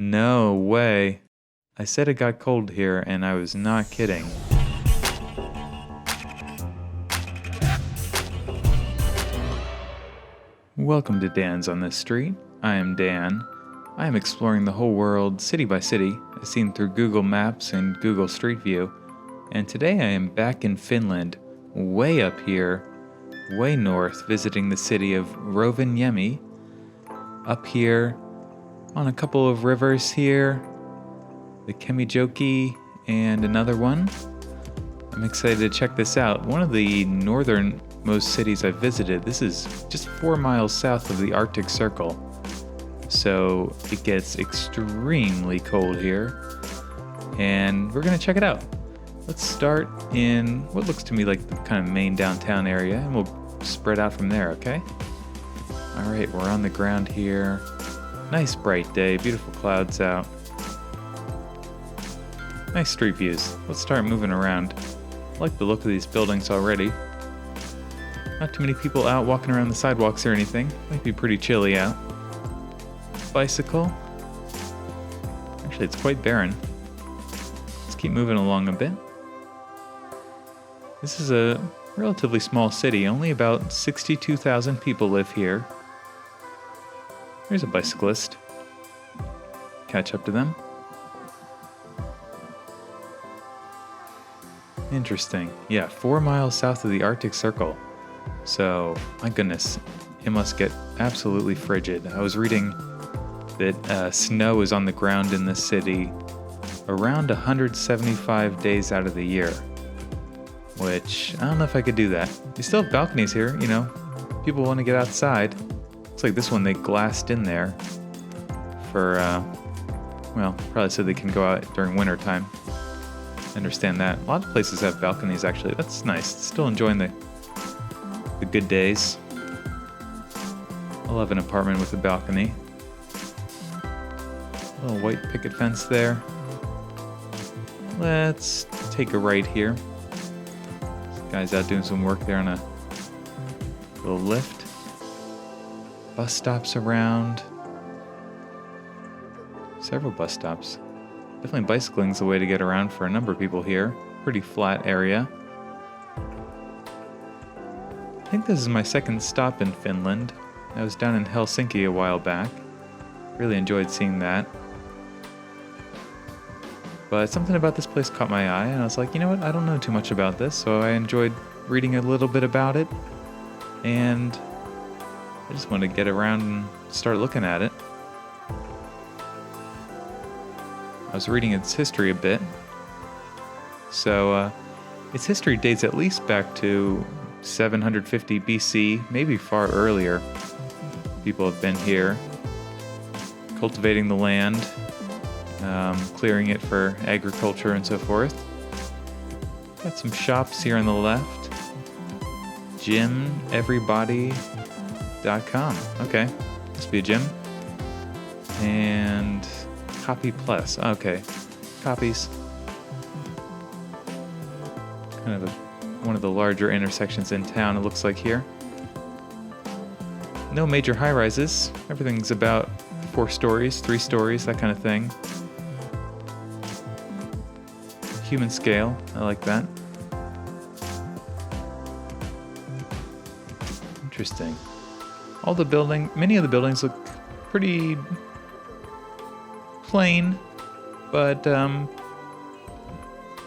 No way. I said it got cold here, and I was not kidding. Welcome to Dan's on this street. I am Dan. I am exploring the whole world city by city, as seen through Google Maps and Google Street View. And today I am back in Finland, way up here, way north, visiting the city of Rovaniemi. Up here, on a couple of rivers here, the Kemijoki and another one. I'm excited to check this out. One of the northernmost cities I've visited. This is just 4 miles south of the Arctic Circle. So it gets extremely cold here. And we're gonna check it out. Let's start in what looks to me like the kind of main downtown area, and we'll spread out from there, okay? All right, we're on the ground here. Nice bright day, beautiful clouds out. Nice street views. Let's start moving around. I like the look of these buildings already. Not too many people out walking around the sidewalks or anything. Might be pretty chilly out. Bicycle. Actually, it's quite barren. Let's keep moving along a bit. This is a relatively small city. Only about 62,000 people live here. There's a bicyclist. Catch up to them. Interesting. Yeah, 4 miles south of the Arctic Circle. So, my goodness, it must get absolutely frigid. I was reading that snow is on the ground in this city around 175 days out of the year. Which, I don't know if I could do that. You still have balconies here, you know. People want to get outside. Looks like this one they glassed in there for, well, probably so they can go out during winter time. I understand that. A lot of places have balconies, actually. That's nice. Still enjoying the good days. I love an apartment with a balcony. Little white picket fence there. Let's take a right here. This guy's out doing some work there on a little lift. Bus stops around. Several bus stops. Definitely bicycling's the way to get around for a number of people here. Pretty flat area. I think this is my second stop in Finland. I was down in Helsinki a while back. Really enjoyed seeing that. But something about this place caught my eye, and I was like, you know what, I don't know too much about this, so I enjoyed reading a little bit about it. And I just wanted to get around and start looking at it. I was reading its history a bit. So, its history dates at least back to 750 BC, maybe far earlier. People have been here, cultivating the land, clearing it for agriculture and so forth. Got some shops here on the left. GymEverybody.com. Okay, must be a gym. And Copy Plus. Okay, copies. Kind of one of the larger intersections in town, it looks like here. No major high-rises. Everything's about 4 stories, 3 stories, that kind of thing. Human scale. I like that. Interesting. Many of the buildings look pretty plain, but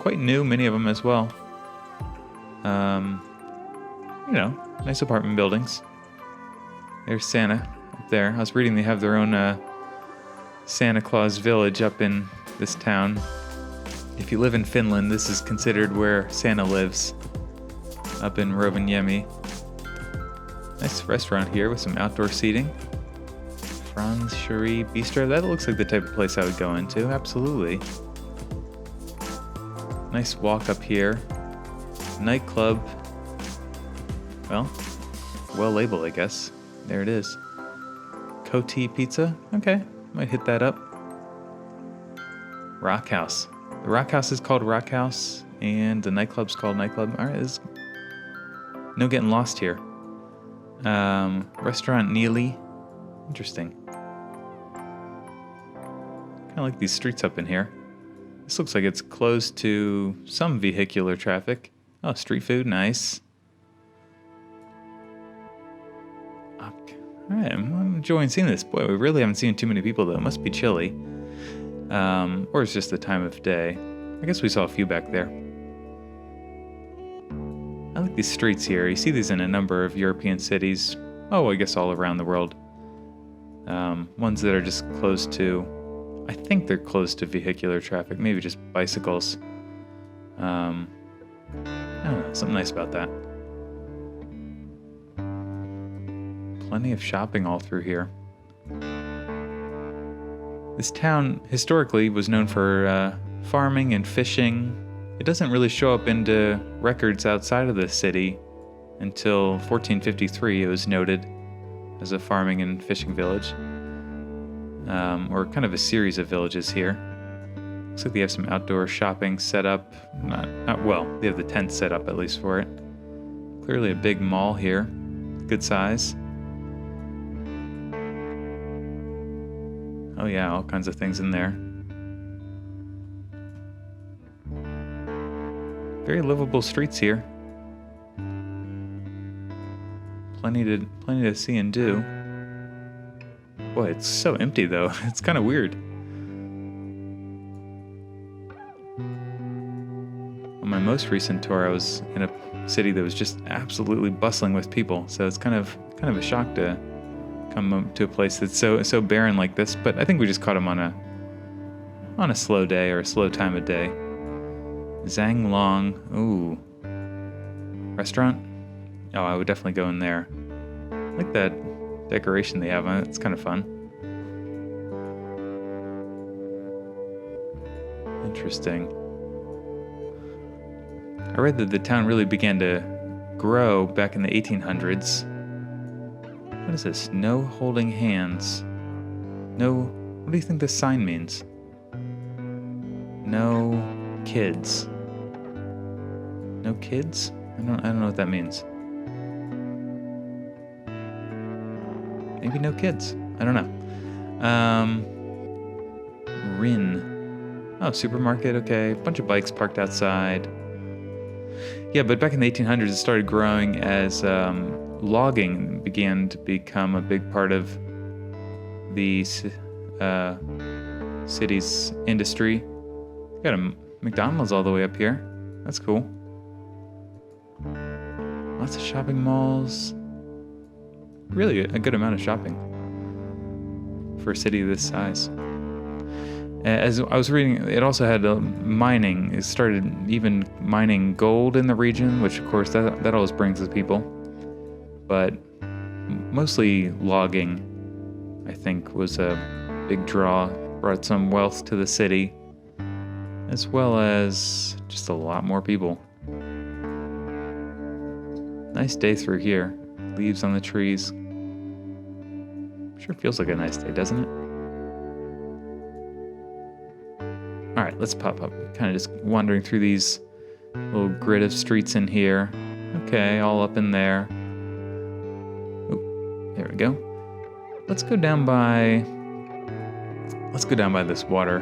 quite new, many of them as well. You know, nice apartment buildings. There's Santa up there. I was reading they have their own Santa Claus village up in this town. If you live in Finland, this is considered where Santa lives, up in Rovaniemi. Nice restaurant here with some outdoor seating. Franz Cherie Bistro. That looks like the type of place I would go into. Absolutely. Nice walk up here. Nightclub. Well labeled, I guess. There it is. Koti Pizza. Okay, might hit that up. Rock House. The Rock House is called Rock House, and the nightclub's called Nightclub. All right, there's no getting lost here. Restaurant Neely. Interesting. Kind of like these streets up in here. This looks like it's closed to some vehicular traffic. Oh, street food, nice. Alright, I'm enjoying seeing this. Boy, we really haven't seen too many people though. It must be chilly. Or it's just the time of day. I guess we saw a few back there. I like these streets here. You see these in a number of European cities. Oh, I guess all around the world. Ones that are just close to... I think they're close to vehicular traffic. Maybe just bicycles. I don't know, something nice about that. Plenty of shopping all through here. This town historically was known for farming and fishing. It doesn't really show up into records outside of the city until 1453. It was noted as a farming and fishing village, or kind of a series of villages here. Looks like they have some outdoor shopping set up. Not well, they have the tent set up at least for it. Clearly a big mall here, good size. Oh yeah, all kinds of things in there. Very livable streets here. Plenty to see and do. Boy, it's so empty though. It's kind of weird. On my most recent tour, I was in a city that was just absolutely bustling with people. So it's kind of a shock to come to a place that's so barren like this. But I think we just caught them on a slow day or a slow time of day. Zhang Long, ooh, restaurant? Oh, I would definitely go in there. I like that decoration they have on it. It's kind of fun. Interesting. I read that the town really began to grow back in the 1800s. What is this? No holding hands. No. What do you think this sign means? No kids. No kids? I don't know what that means. Maybe no kids. I don't know. Rin. Oh, supermarket. Okay. Bunch of bikes parked outside. Yeah, but back in the 1800s, it started growing as logging began to become a big part of the city's industry. Got a McDonald's all the way up here. That's cool. Lots of shopping malls. Really a good amount of shopping for a city this size. As I was reading, it also had mining. It started even mining gold in the region, which of course that always brings the people. But mostly logging, I think, was a big draw. Brought some wealth to the city, as well as just a lot more people. Nice day through here. Leaves on the trees. Sure feels like a nice day, doesn't it? All right, let's pop up. Kind of just wandering through these little grid of streets in here. Okay, all up in there. Oop, there we go. Let's go down by this water,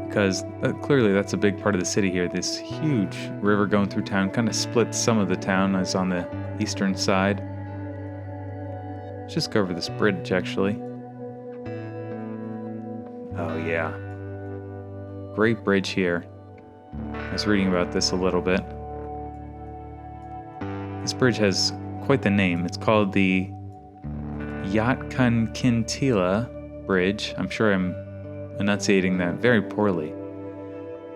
because clearly that's a big part of the city here. This huge river going through town kind of splits some of the town as on the eastern side. Let's just go over this bridge, actually. Oh, yeah. Great bridge here. I was reading about this a little bit. This bridge has quite the name. It's called the Yatkankintila Bridge. I'm sure I'm enunciating that very poorly.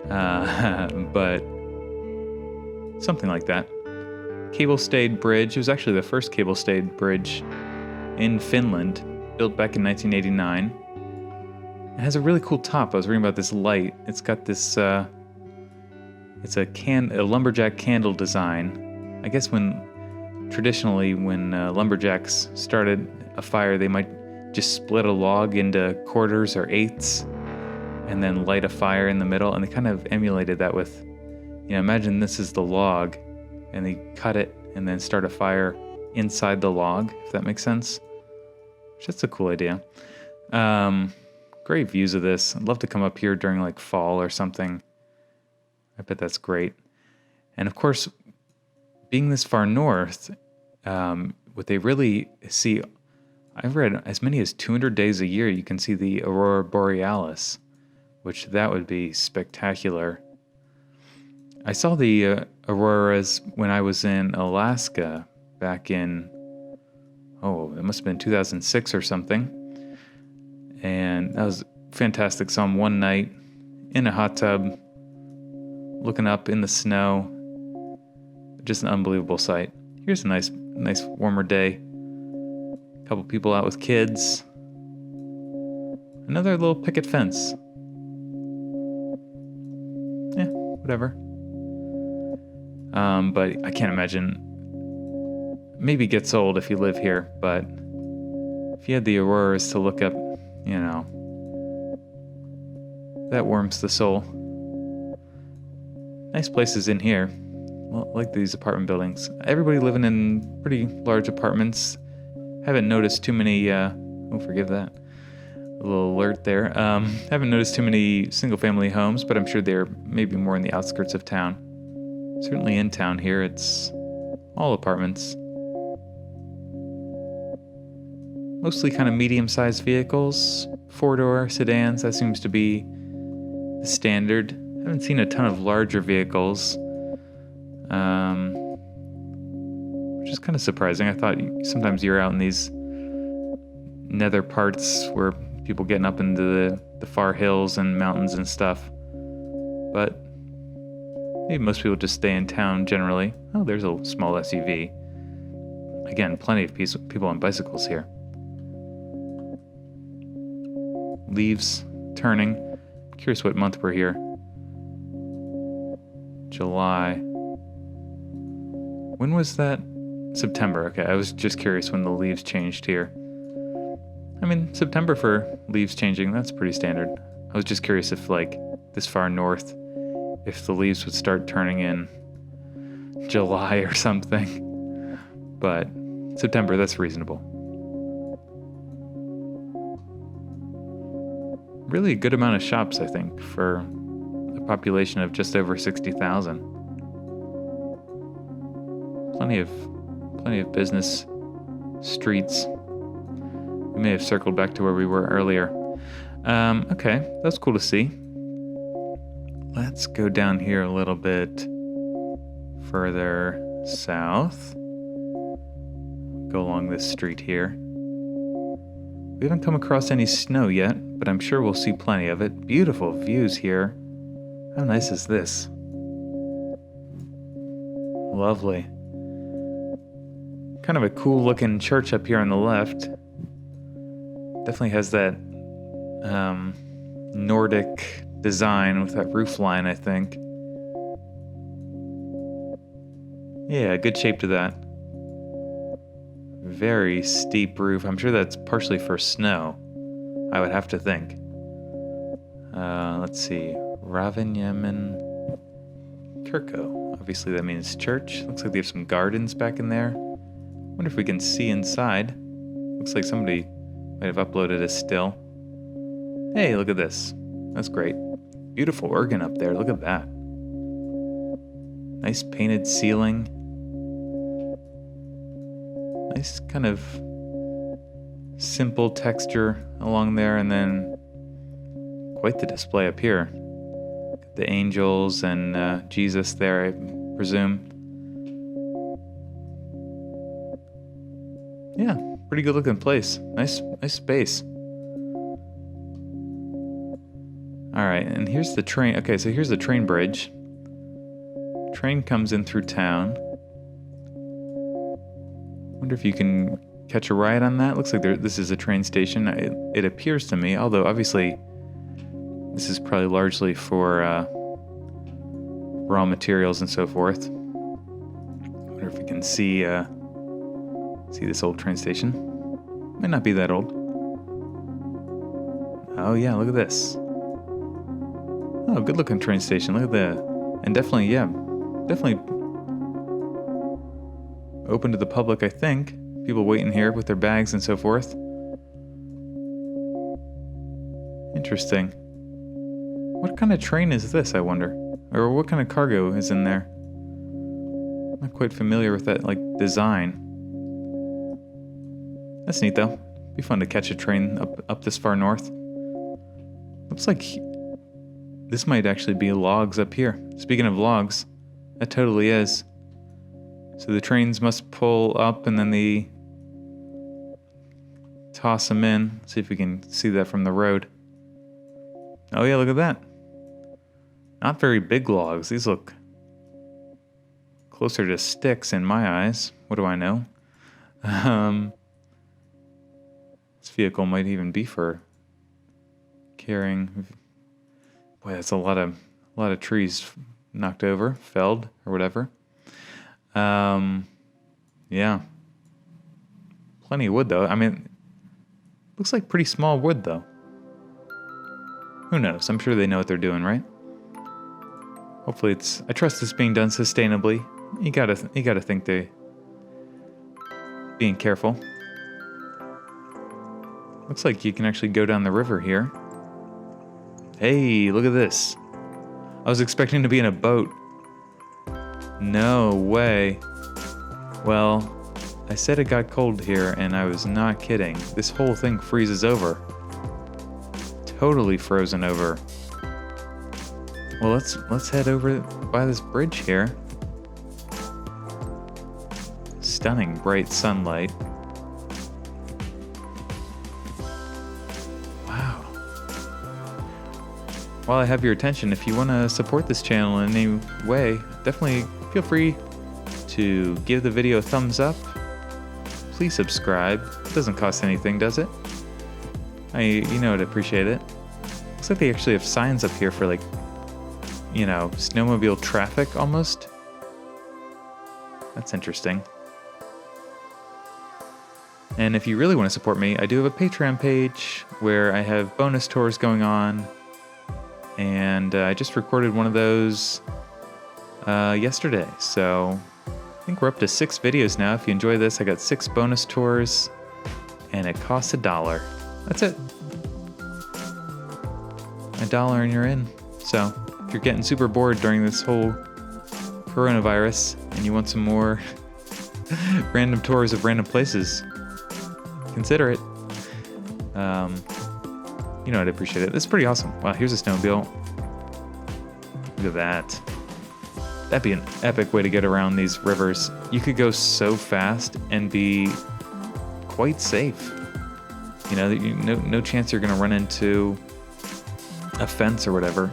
But something like that. Cable-stayed bridge. It was actually the first cable-stayed bridge in Finland, built back in 1989. It has a really cool top. I was reading about this light. It's got this, it's a lumberjack candle design. I guess traditionally when lumberjacks started a fire, they might just split a log into quarters or eighths and then light a fire in the middle. And they kind of emulated that with, imagine this is the log and they cut it and then start a fire inside the log, if that makes sense. Which that's a cool idea. Great views of this. I'd love to come up here during like fall or something. I bet that's great. And of course, being this far north, what they really see, I've read as many as 200 days a year, you can see the Aurora Borealis, which that would be spectacular. I saw the auroras when I was in Alaska back in, it must have been 2006 or something. And that was fantastic. Saw them one night in a hot tub, looking up in the snow. Just an unbelievable sight. Here's a nice warmer day. A couple people out with kids. Another little picket fence. Yeah, whatever. But I can't imagine. Maybe it gets old if you live here, but if you had the auroras to look up, that warms the soul. Nice places in here. Well, like these apartment buildings. Everybody living in pretty large apartments. Haven't noticed too many, forgive that. A little alert there. Haven't noticed too many single-family homes, but I'm sure they're maybe more in the outskirts of town. Certainly in town here, it's all apartments. Mostly kind of medium-sized vehicles, 4-door sedans. That seems to be the standard. Haven't seen a ton of larger vehicles, which is kind of surprising. I thought sometimes you're out in these nether parts where people getting up into the far hills and mountains and stuff, but maybe most people just stay in town generally. Oh, there's a small SUV. Again, plenty of people on bicycles here. Leaves turning. Curious what month we're here. July. When was that? September. Okay, I was just curious when the leaves changed here. I mean, September for leaves changing, that's pretty standard. I was just curious if, like, this far north, if the leaves would start turning in July or something. But September, that's reasonable. Really a good amount of shops, I think, for a population of just over 60,000. Plenty of business streets. We may have circled back to where we were earlier. Okay, that's cool to see. Let's go down here a little bit further south. Go along this street here. We haven't come across any snow yet, but I'm sure we'll see plenty of it. Beautiful views here. How nice is this? Lovely. Kind of a cool looking church up here on the left. Definitely has that Nordic design with that roof line, I think. Yeah, good shape to that. Very steep roof. I'm sure that's partially for snow, I would have to think. Let's see. Rovaniemi Kirko. Obviously that means church. Looks like they have some gardens back in there. Wonder if we can see inside. Looks like somebody might have uploaded a still. Hey, look at this. That's great. Beautiful organ up there. Look at that. Nice painted ceiling. Nice kind of simple texture along there, and then quite the display up here. The angels and Jesus there, I presume. Yeah, pretty good looking place. Nice space. All right, and here's the train. Okay, so here's the train bridge. Train comes in through town. Wonder if you can catch a ride on that. Looks like this is a train station. It appears to me, although obviously this is probably largely for raw materials and so forth. Wonder if we can see this old train station. Might not be that old. Oh yeah, look at this. Oh, good looking train station. Look at that. And definitely open to the public, I think. People waiting here with their bags and so forth. Interesting. What kind of train is this, I wonder? Or what kind of cargo is in there? I'm not quite familiar with that, like, design. That's neat, though. Be fun to catch a train up this far north. Looks like this might actually be logs up here. Speaking of logs, that totally is. So the trains must pull up and then they toss them in. See if we can see that from the road. Oh yeah, look at that. Not very big logs. These look closer to sticks in my eyes. What do I know? This vehicle might even be for carrying. Boy, that's a lot of trees knocked over, felled, or whatever. Yeah. Plenty of wood, though. I mean, looks like pretty small wood, though. Who knows? I'm sure they know what they're doing, right? Hopefully I trust it's being done sustainably. You gotta think they being careful. Looks like you can actually go down the river here. Hey, look at this. I was expecting to be in a boat. No way. Well, I said it got cold here, and I was not kidding. This whole thing freezes over. Totally frozen over. Well, let's head over by this bridge here. Stunning bright sunlight. Wow. While I have your attention, if you want to support this channel in any way, definitely feel free to give the video a thumbs up. Please subscribe. It doesn't cost anything, does it? You know I'd appreciate it. Looks like they actually have signs up here for, like, you know, snowmobile traffic almost. That's interesting. And if you really want to support me, I do have a Patreon page where I have bonus tours going on. And I just recorded one of those yesterday. So I think we're up to 6 videos now. If you enjoy this, I got 6 bonus tours. And it costs $1. That's it. $1 and you're in. So if you're getting super bored during this whole coronavirus and you want some more random tours of random places, consider it. You know, I'd appreciate it. It's pretty awesome. Wow, here's a snowmobile. Look at that. That'd be an epic way to get around these rivers. You could go so fast and be quite safe. You know, no chance you're gonna run into a fence or whatever.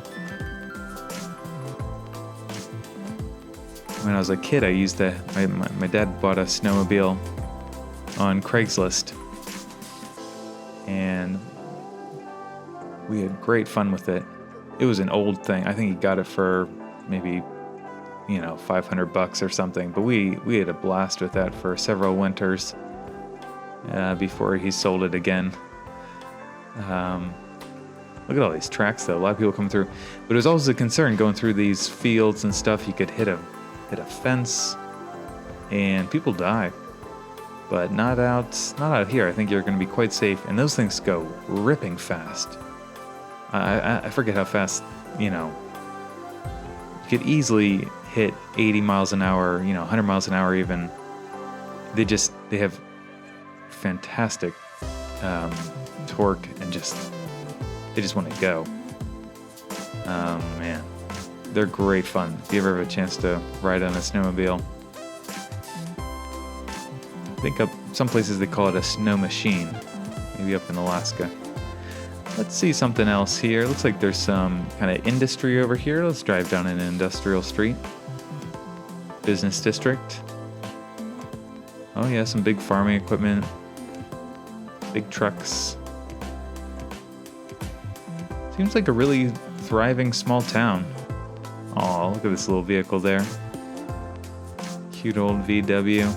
When I was a kid, I used my dad bought a snowmobile on Craigslist, and we had great fun with it. It was an old thing. I think he got it for maybe, you know, $500 or something. But we had a blast with that for several winters before he sold it again. Look at all these tracks, though. A lot of people come through. But it was always a concern going through these fields and stuff. You could hit a fence, and people die. But not out here. I think you're going to be quite safe. And those things go ripping fast. I forget how fast, you know. You could easily hit 80 miles an hour, you know, 100 miles an hour even. They have fantastic torque and they just want to go. Man, they're great fun. If you ever have a chance to ride on a snowmobile. I think up some places they call it a snow machine, maybe up in Alaska. Let's see something else here. Looks like there's some kind of industry over here. Let's drive down an industrial street. Business district. Oh yeah, some big farming equipment. Big trucks. Seems like a really thriving small town. Oh, look at this little vehicle there. Cute old VW.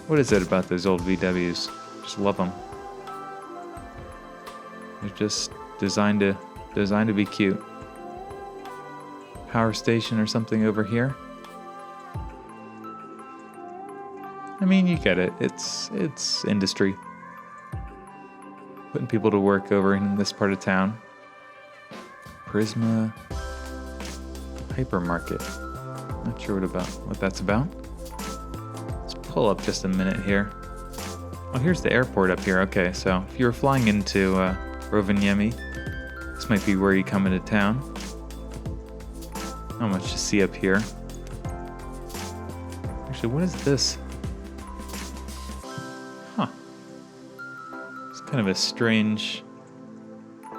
What is it about those old VWs? Just love them. They're just designed to be cute. Power station or something over here. I mean, you get it. It's industry. putting people to work over in this part of town. Prisma Hypermarket. Not sure what that's about. Let's pull up just a minute here. Oh, here's the airport up here. Okay, so if you were flying into Rovaniemi, this might be where you come into town. Not much to see up here. Actually, what is this? Huh. It's kind of a strange... I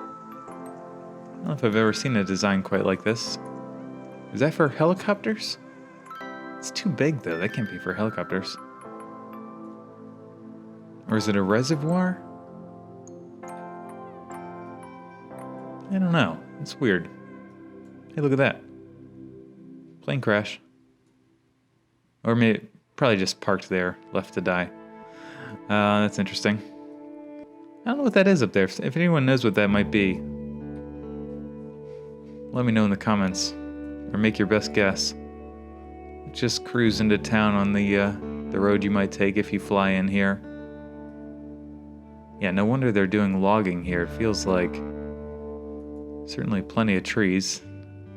don't know if I've ever seen a design quite like this. Is that for helicopters? It's too big, though. That can't be for helicopters. Or is it a reservoir? I don't know. It's weird. Hey, look at that. Plane crash. Or maybe, probably just parked there, left to die. That's interesting. I don't know what that is up there. If anyone knows what that might be, let me know in the comments, or make your best guess. Just cruise into town on the road you might take if you fly in here. Yeah, no wonder they're doing logging here. It feels like certainly plenty of trees.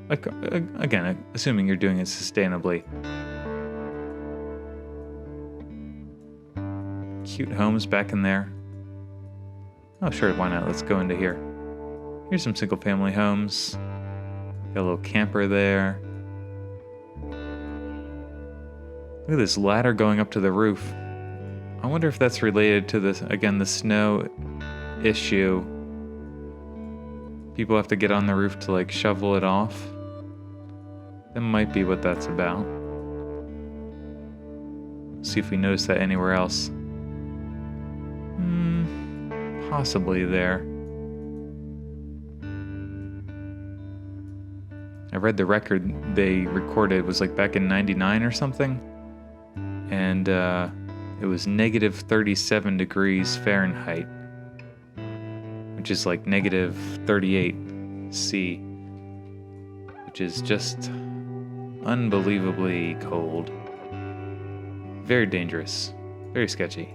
Like, again, assuming you're doing it sustainably. Cute homes back in there. Oh, sure, why not? Let's go into here. Here's some single-family homes. Got a little camper there. Look at this ladder going up to the roof. I wonder if that's related to this, again, the snow issue. People have to get on the roof to, like, shovel it off. That might be what that's about. See if we notice that anywhere else. Possibly there. I read the record they recorded was like back in 99 or something. And it was negative 37 degrees Fahrenheit, which is like negative 38 C, which is just unbelievably cold. Very dangerous. Very sketchy.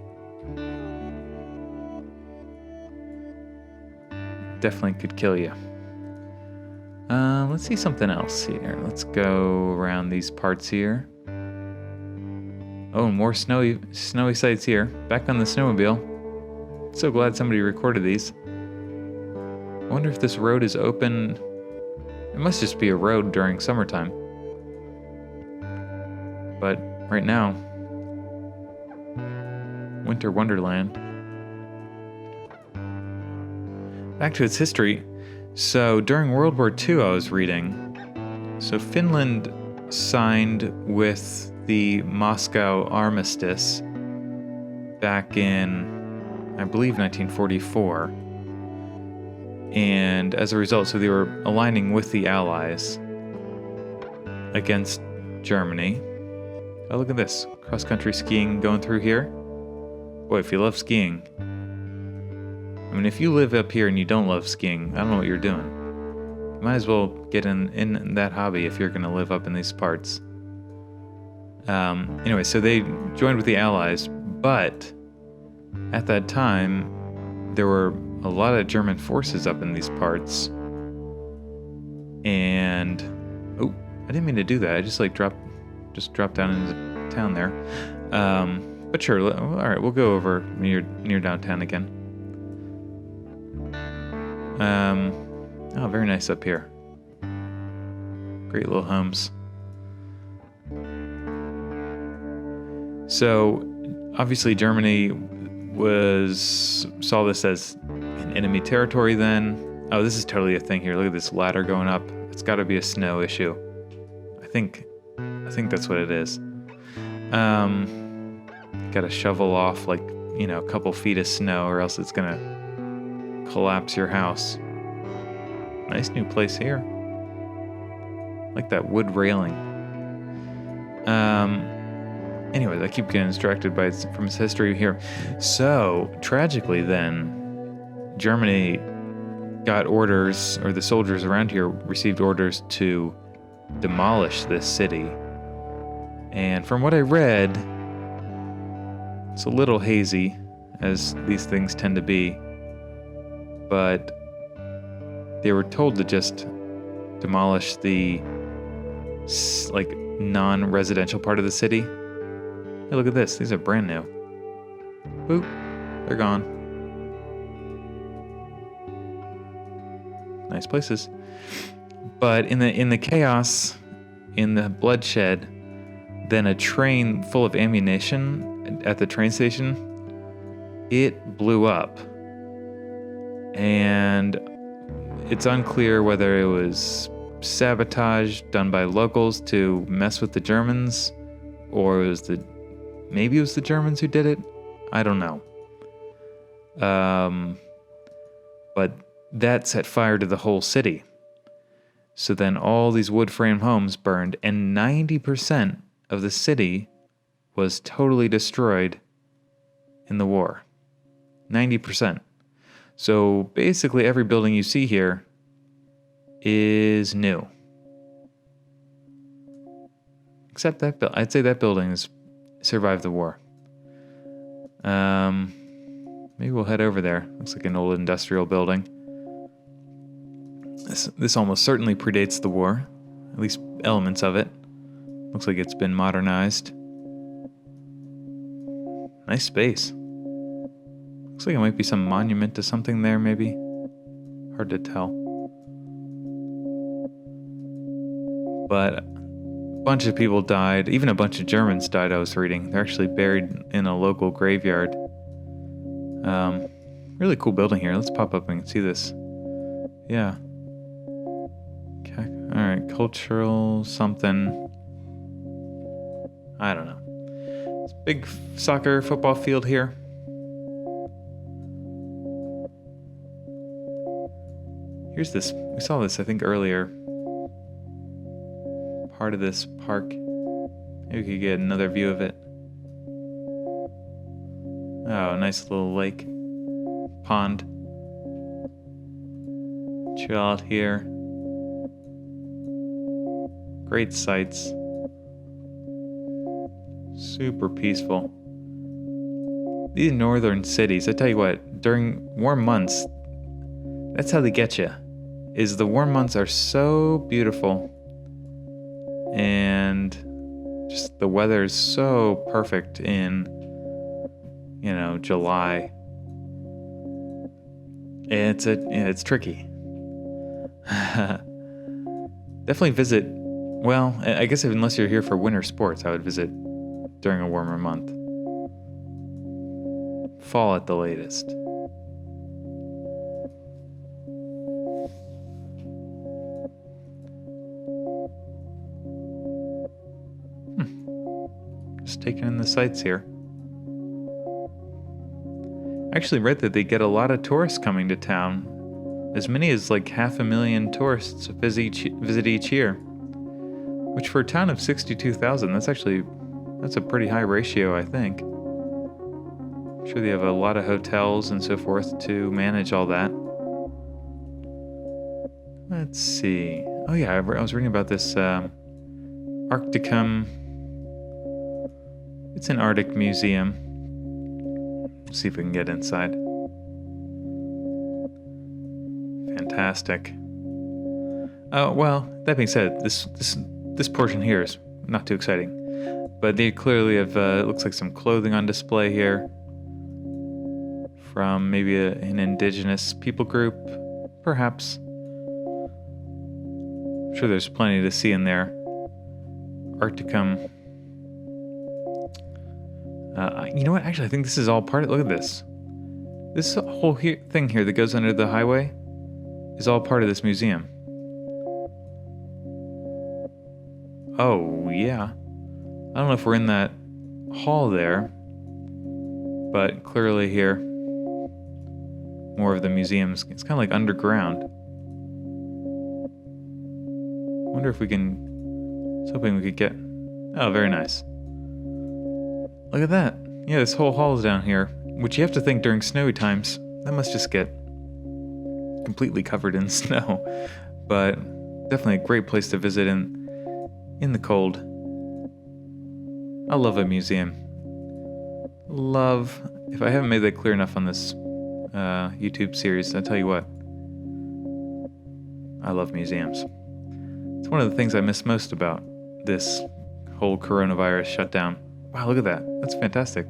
Definitely could kill you. Let's see something else here. Let's go around these parts here. Oh, more snowy sights here. Back on the snowmobile. So glad somebody recorded these. I wonder if this road is open. It must just be a road during summertime. But right now, winter wonderland. Back to its history. So during World War II, I was reading. So Finland signed with the Moscow Armistice back in, I believe, 1944. And as a result, so they were aligning with the Allies against Germany. Oh, look at this. Cross-country skiing going through here. Boy, if you love skiing. I mean, if you live up here and you don't love skiing, I don't know what you're doing. You might as well get in that hobby if you're going to live up in these parts. Anyway, so they joined with the Allies, but at that time, there were a lot of German forces up in these parts. And, oh, I didn't mean to do that. I just dropped down into town there. But sure, all right, we'll go over near downtown again. Oh, very nice up here. Great little homes. So, obviously Germany saw this as an enemy territory then. Oh, this is totally a thing here. Look at this ladder going up. It's got to be a snow issue. I think that's what it is. Got to shovel off like, a couple feet of snow or else it's going to collapse your house. Nice new place here. Like that wood railing. Anyways, I keep getting distracted from its history here. So, tragically then, Germany got orders, or the soldiers around here received orders to demolish this city. And from what I read, it's a little hazy, as these things tend to be. but they were told to just demolish the non-residential part of the city. Hey, look at this. These are brand new. Boop. They're gone. Nice places. But in the chaos, in the bloodshed, then a train full of ammunition at the train station, it blew up. And it's unclear whether it was sabotage done by locals to mess with the Germans, or maybe it was the Germans who did it. I don't know. But that set fire to the whole city. So then all these wood frame homes burned, and 90% of the city was totally destroyed in the war. 90%. So basically every building you see here is new. Except that I'd say that building has survived the war. Maybe we'll head over there. Looks like an old industrial building. This almost certainly predates the war, at least elements of it. Looks like it's been modernized. Nice space. Looks like it might be some monument to something there, maybe. Hard to tell. But a bunch of people died. Even a bunch of Germans died, I was reading. They're actually buried in a local graveyard. Really cool building here. Let's pop up and see this. Yeah. Okay. All right. Cultural something. I don't know. It's a big soccer football field here. Here's this. We saw this, I think, earlier. Part of this park. Maybe we could get another view of it. Oh, nice little lake. Pond. Chill out here. Great sights. Super peaceful. These northern cities, I tell you what, during warm months, that's how they get you. Is the warm months are so beautiful. And just the weather is so perfect in, July. It's tricky. Definitely visit. Well, I guess unless you're here for winter sports, I would visit during a warmer month. Fall at the latest. Just taking in the sights here. I actually read that they get a lot of tourists coming to town. As many as like 500,000 tourists visit each year. Which for a town of 62,000, that's a pretty high ratio, I think. I'm sure they have a lot of hotels and so forth to manage all that. Let's see. Oh yeah, I was reading about this Arcticum. It's an Arctic museum. Let's see if we can get inside. Fantastic. Well, that being said, this portion here is not too exciting. But they clearly have, it looks like some clothing on display here. From maybe an indigenous people group, perhaps. I'm sure there's plenty to see in there. Arcticum. You know what? Actually, I think this is all part of... Look at this. This whole thing here that goes under the highway is all part of this museum. Oh, yeah. I don't know if we're in that hall there, but clearly here, more of the museums. It's kind of like underground. Wonder if we can... I was hoping we could get... Oh, very nice. Look at that. Yeah, this whole hall is down here, which you have to think during snowy times, that must just get completely covered in snow. But definitely a great place to visit in the cold. I love a museum. If I haven't made that clear enough on this YouTube series. I tell you what, I love museums. It's one of the things I miss most about this whole coronavirus shutdown. Wow, look at that. That's fantastic.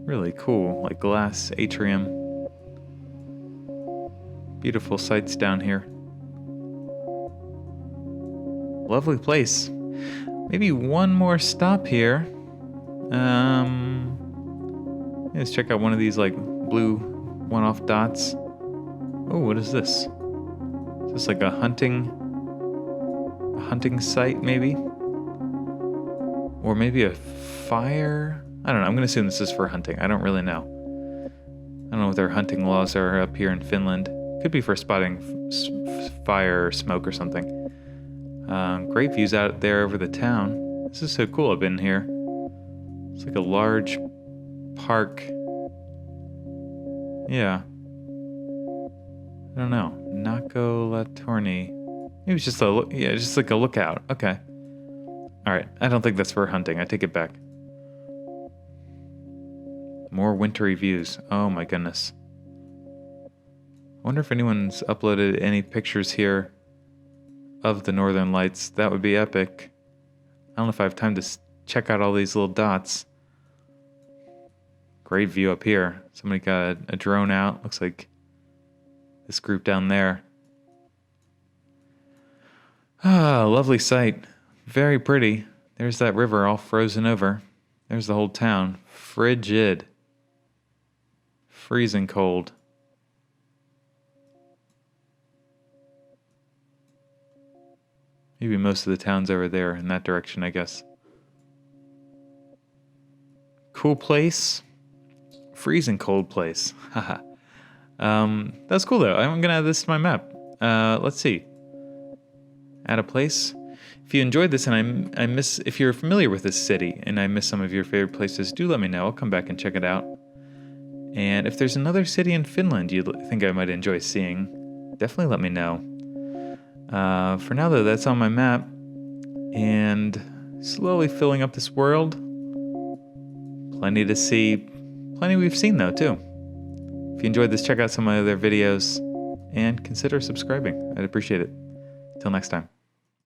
Really cool, like glass atrium. Beautiful sights down here. Lovely place. Maybe one more stop here. Let's check out one of these like blue one-off dots. Oh, what is this? Is this like a hunting site maybe? Or maybe a fire? I don't know. I'm going to assume this is for hunting. I don't really know. I don't know what their hunting laws are up here in Finland. Could be for spotting fire or smoke or something. Great views out there over the town. This is so cool. I've been here. It's like a large park. Yeah. I don't know. Naco La Torni. Maybe it's just just like a lookout. Okay. All right. I don't think that's for hunting. I take it back. More wintry views. Oh my goodness. I wonder if anyone's uploaded any pictures here of the Northern Lights. That would be epic. I don't know if I have time to check out all these little dots. Great view up here. Somebody got a drone out. Looks like this group down there. Ah, lovely sight. Very pretty. There's that river all frozen over. There's the whole town. Frigid. Freezing cold. Maybe most of the town's over there in that direction, I guess. Cool place. Freezing cold place. Haha. That's cool though. I'm gonna add this to my map. Let's see. Add a place. If you enjoyed this and I miss, if you're familiar with this city and I miss some of your favorite places, do let me know. I'll come back and check it out. And if there's another city in Finland you think I might enjoy seeing, definitely let me know. For now though, that's on my map. And slowly filling up this world. Plenty to see. Plenty we've seen though too. If you enjoyed this, check out some of my other videos and consider subscribing. I'd appreciate it. Till next time.